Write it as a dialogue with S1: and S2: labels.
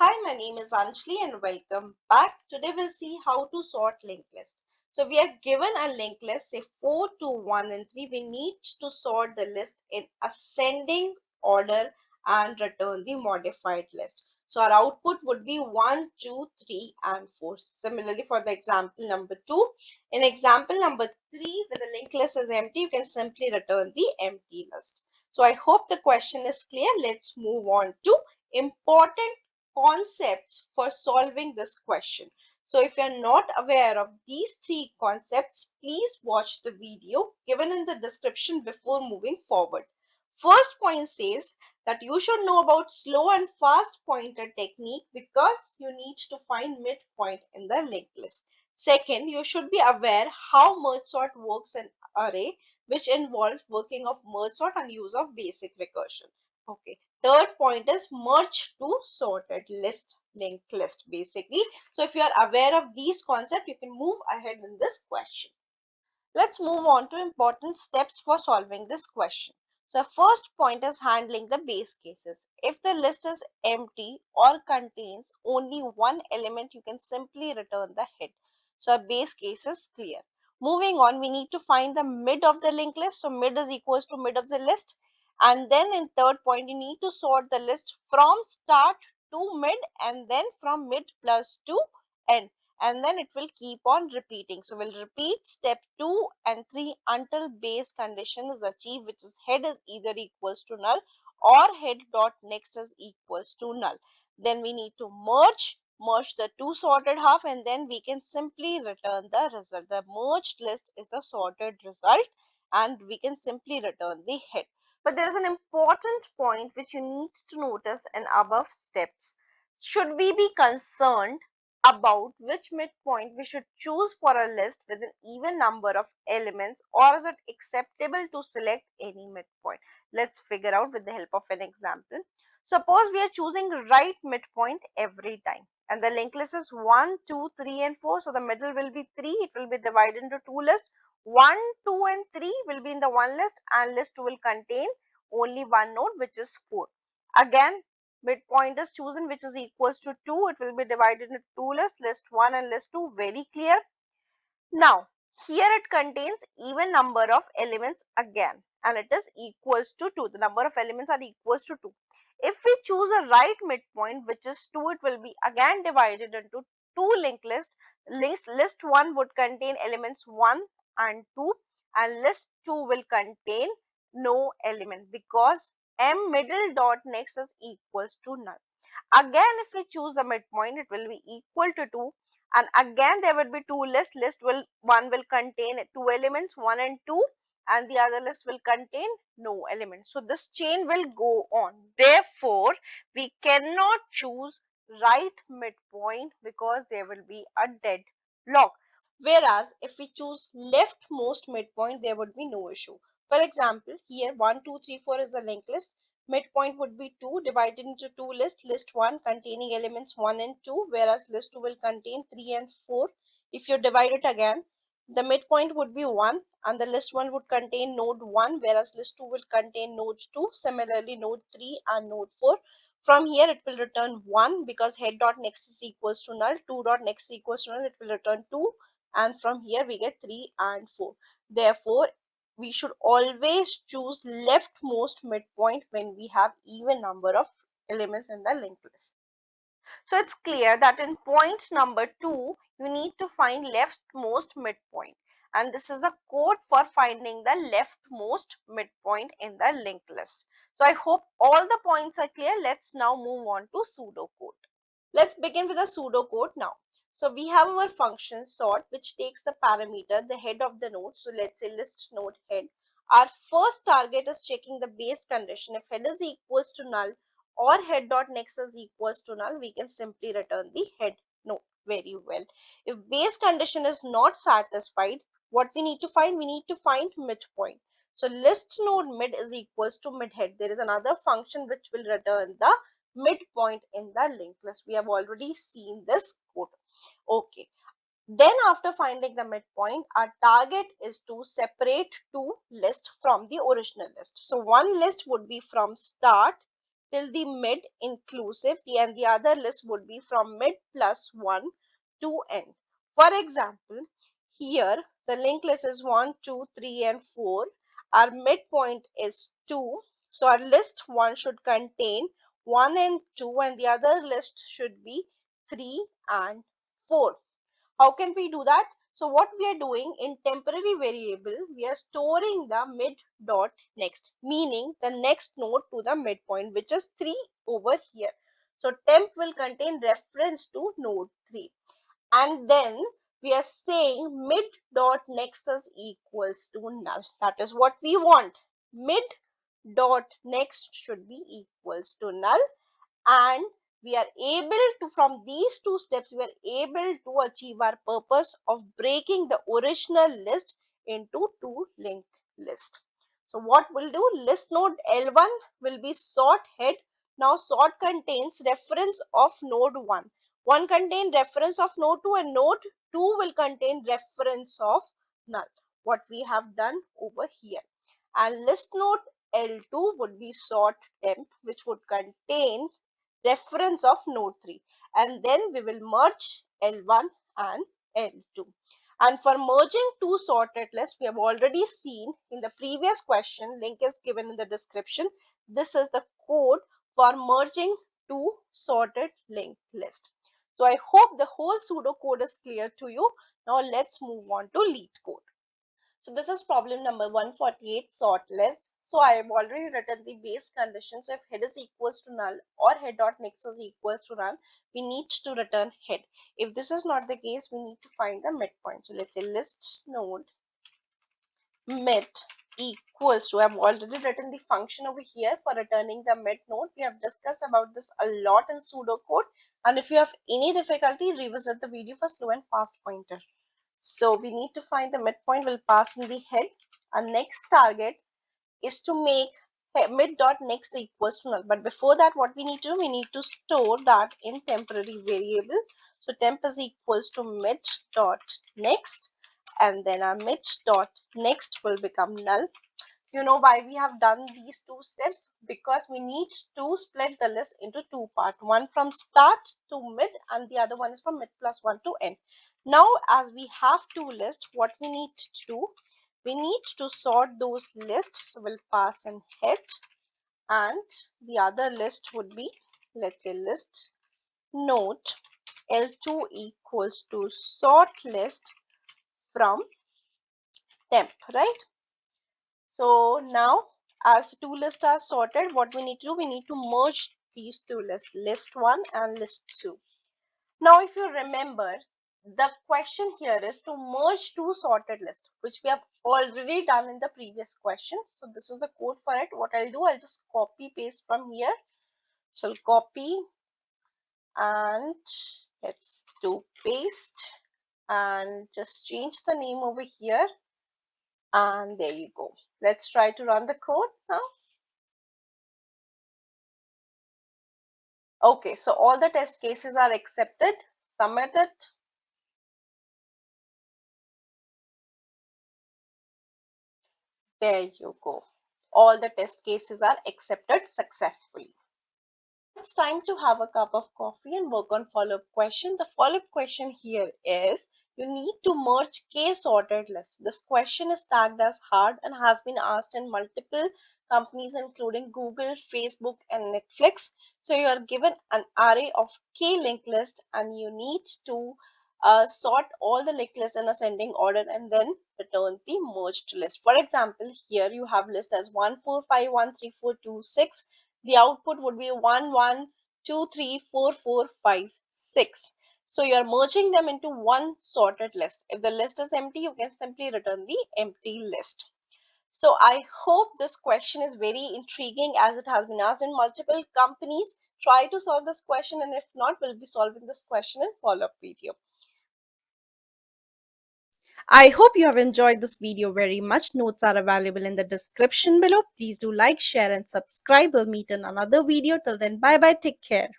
S1: Hi, my name is Anjali and welcome back. Today we'll see how to sort linked list. So we are given a linked list, say 4, 2, 1 and 3. We need to sort the list in ascending order and return the modified list. So our output would be 1, 2, 3 and 4. Similarly for the example number 2, in example number 3 when the linked list is empty, you can simply return the empty list. So I hope the question is clear. Let's move on to important concepts for solving this question. So if you're not aware of these three concepts, please watch the video given in the description before moving forward. First point says that you should know about slow and fast pointer technique because you need to find midpoint in the linked list. Second, you should be aware how merge sort works in array, which involves working of merge sort and use of basic recursion. Okay. Third point is merge to sorted list, linked list basically. So if you are aware of these concepts, you can move ahead in this question. Let's move on to important steps for solving this question. So first point is handling the base cases. If the list is empty or contains only one element, you can simply return the head. So our base case is clear. Moving on, we need to find the mid of the linked list. So mid is equals to mid of the list. And then in third point, you need to sort the list from start to mid and then from mid plus to end, and then it will keep on repeating. So we'll repeat step 2 and 3 until base condition is achieved, which is head is either equals to null or head dot next is equals to null. Then we need to merge the two sorted half, and then we can simply return the result. The merged list is the sorted result and we can simply return the head. But there is an important point which you need to notice in above steps. Should we be concerned about which midpoint we should choose for a list with an even number of elements, or is it acceptable to select any midpoint? Let's figure out with the help of an example. Suppose we are choosing right midpoint every time and the linked list is 1, 2, 3 and 4. So the middle will be 3. It will be divided into two lists. 1, 2 and 3 will be in the one list and list 2 will contain only one node, which is 4. Again, midpoint is chosen, which is equals to 2. It will be divided into two lists, list 1 and list 2. Very clear. Now here it contains even number of elements again and it is equals to 2. The number of elements are equals to 2. If we choose a right midpoint, which is 2, it will be again divided into two linked lists. List 1 would contain elements 1 and 2 and list 2 will contain no element because m middle dot next is equals to null. Again, if we choose a midpoint, it will be equal to 2 and again there will be two lists. List will 1 will contain two elements 1 and 2 and the other list will contain no element. So this chain will go on. Therefore, we cannot choose right midpoint because there will be a deadlock. Whereas if we choose leftmost midpoint, there would be no issue. For example, here 1, 2, 3, 4 is the linked list. Midpoint would be 2 divided into two lists. List 1 containing elements 1 and 2, whereas list 2 will contain 3 and 4. If you divide it again, the midpoint would be 1 and the list 1 would contain node 1, whereas list 2 will contain node 2. Similarly, node 3 and node 4. From here, it will return 1 because head dot next is equals to null. 2 dot next is equals to null. It will return 2 and from here we get 3 and 4. Therefore, we should always choose leftmost midpoint when we have even number of elements in the linked list. So it's clear that in point number 2, you need to find leftmost midpoint. And this is a code for finding the leftmost midpoint in the linked list. So I hope all the points are clear. Let's now move on to pseudocode. Let's begin with the pseudocode now. So we have our function sort, which takes the parameter, the head of the node. So let's say list node head. Our first target is checking the base condition. If head is equals to null or head dot next is equals to null, we can simply return the head node. Very well. If base condition is not satisfied, what we need to find? We need to find midpoint. So list node mid is equals to mid head. There is another function which will return the midpoint in the linked list. We have already seen this code. Okay. Then after finding the midpoint, our target is to separate two lists from the original list. So one list would be from start till the mid inclusive, and the other list would be from mid plus 1 to end. For example, here the linked list is 1, 2, 3, and 4. Our midpoint is 2. So our list 1 should contain 1 and 2, and the other list should be 3 and 4. How can we do that? So what we are doing in temporary variable, we are storing the mid dot next, meaning the next node to the midpoint, which is 3 over here. So temp will contain reference to node 3. And then we are saying mid dot next is equals to null. That is what we want. Mid dot next should be equals to null, and we are able to, from these two steps, we are able to achieve our purpose of breaking the original list into two linked lists. So what we'll do, list node L1 will be sort head. Now sort contains reference of node 1. One contain reference of node 2, and node 2 will contain reference of null. What we have done over here. And list node L2 would be sort temp, which would contain reference of node 3, and then we will merge L1 and L2. And for merging two sorted lists, we have already seen in the previous question, link is given in the description. This is the code for merging two sorted linked lists. So I hope the whole pseudocode is clear to you. Now let's move on to LeetCode. So this is problem number 148, sort list. So I have already written the base condition. So if head is equals to null or head dot next is equals to null, we need to return head. If this is not the case, we need to find the midpoint. So let's say list node mid equals to, I've already written the function over here for returning the mid node. We have discussed about this a lot in pseudocode. And if you have any difficulty, revisit the video for slow and fast pointer. So we need to find the midpoint, will pass in the head. Our next target is to make mid dot next equals to null. But before that, what we need to do, we need to store that in temporary variable. So temp is equals to mid dot next, and then our mid dot next will become null. You know why we have done these two steps? Because we need to split the list into two parts, one from start to mid and the other one is from mid plus 1 to end. Now as we have two lists, what we need to do, we need to sort those lists. So we'll pass in head, and the other list would be, let's say, list node L2 equals to sort list from temp, right? So now as the two lists are sorted, what we need to do, we need to merge these two lists, list 1 and list 2. Now if you remember, the question here is to merge two sorted lists, which we have already done in the previous question. So this is the code for it. What I'll do, I'll just copy paste from here. So I'll copy and let's do paste and just change the name over here. And there you go. Let's try to run the code now. Okay, so all the test cases are accepted. Submit it. There you go. All the test cases are accepted successfully. It's time to have a cup of coffee and work on follow-up question. The follow-up question here is, you need to merge k sorted lists. This question is tagged as hard and has been asked in multiple companies including Google, Facebook, and Netflix. So you are given an array of k linked list and you need to sort all the linked lists in ascending order and then return the merged list. For example, here you have list as 1 4 5 1 3 4 2 6. The output would be 1 1 2 3 4 4 5 6. So you are merging them into one sorted list. If the list is empty, you can simply return the empty list. So I hope this question is very intriguing as it has been asked in multiple companies. Try to solve this question, and if not, we'll be solving this question in follow-up video. I hope you have enjoyed this video very much. Notes are available in the description below. Please do like, share, and subscribe. We'll meet in another video. Till then, bye bye. Take care.